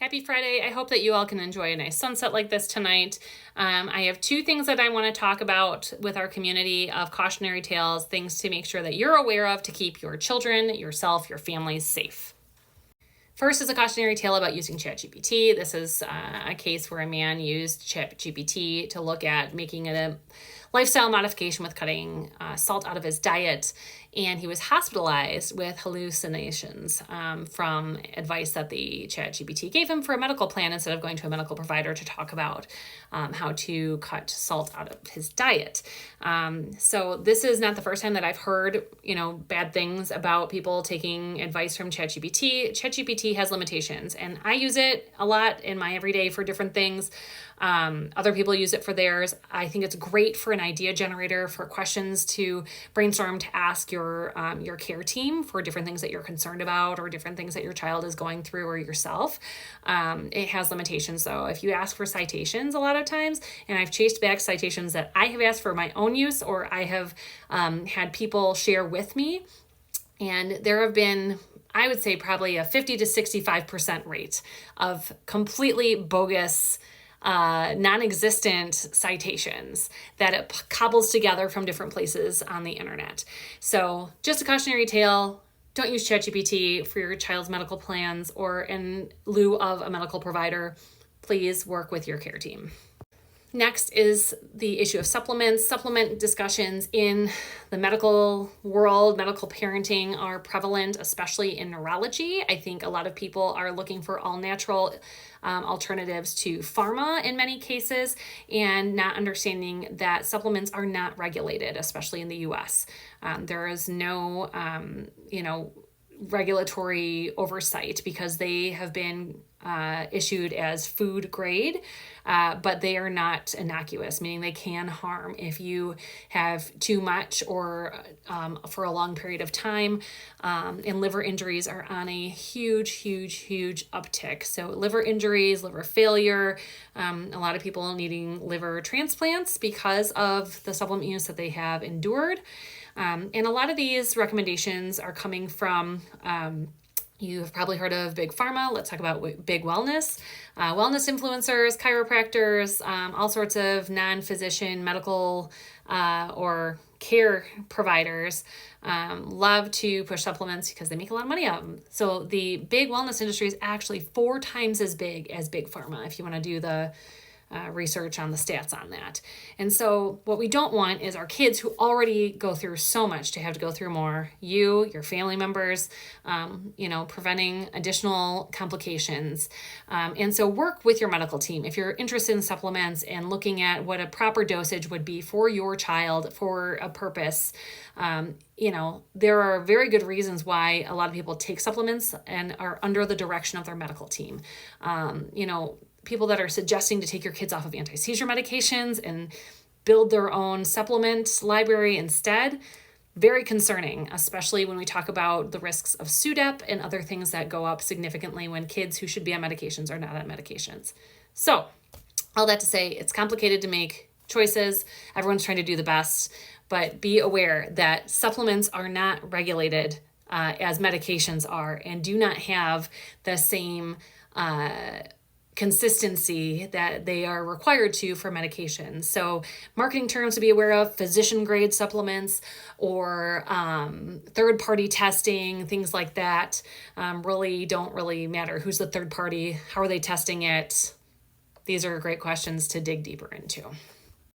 Happy Friday. I hope that you all can enjoy a nice sunset like this tonight. I have two things that I want to talk about with our community of cautionary tales, things to make sure that you're aware of to keep your children, yourself, your families safe. First is a cautionary tale about using ChatGPT. This is a case where a man used ChatGPT to look at making a lifestyle modification with cutting salt out of his diet, and he was hospitalized with hallucinations from advice that the ChatGPT gave him for a medical plan instead of going to a medical provider to talk about how to cut salt out of his diet. So this is not the first time that I've heard, bad things about people taking advice from ChatGPT. ChatGPT has limitations, and I use it a lot in my everyday for different things. Other people use it for theirs. I think it's great for an idea generator, for questions to brainstorm, to ask your care team for different things that you're concerned about or different things that your child is going through or yourself. It has limitations though. If you ask for citations a lot of times, and I've chased back citations that I have asked for my own use or I have had people share with me, and there have been, I would say, probably a 50 to 65% rate of completely bogus non-existent citations that it cobbles together from different places on the internet. So just a cautionary tale, don't use ChatGPT for your child's medical plans or in lieu of a medical provider. Please work with your care team. Next is the issue of supplements. Supplement discussions in the medical world, medical parenting are prevalent, especially in neurology. I think a lot of people are looking for all natural alternatives to pharma in many cases, and not understanding that supplements are not regulated, especially in the US. There is no, regulatory oversight because they have been issued as food grade, but they are not innocuous, meaning they can harm if you have too much or for a long period of time. And liver injuries are on a huge uptick. So liver injuries, liver failure, a lot of people needing liver transplants because of the supplement use that they have endured. And a lot of these recommendations are coming from you've probably heard of Big Pharma. Let's talk about Big Wellness. Wellness influencers, chiropractors, all sorts of non-physician medical or care providers love to push supplements because they make a lot of money out of them. So the big wellness industry is actually 4 times as big as Big Pharma, if you want to do the research on the stats on that. And so what we don't want is our kids who already go through so much to have to go through more, your family members, preventing additional complications. And so work with your medical team. If you're interested in supplements and looking at what a proper dosage would be for your child for a purpose, there are very good reasons why a lot of people take supplements and are under the direction of their medical team. People that are suggesting to take your kids off of anti-seizure medications and build their own supplement library instead, very concerning, especially when we talk about the risks of SUDEP and other things that go up significantly when kids who should be on medications are not on medications. So all that to say, it's complicated to make choices. Everyone's trying to do the best, but be aware that supplements are not regulated as medications are and do not have the same consistency that they are required to for medications. So marketing terms to be aware of: physician grade supplements or third-party testing, things like that really don't matter. Who's the third party? How are they testing it? These are great questions to dig deeper into.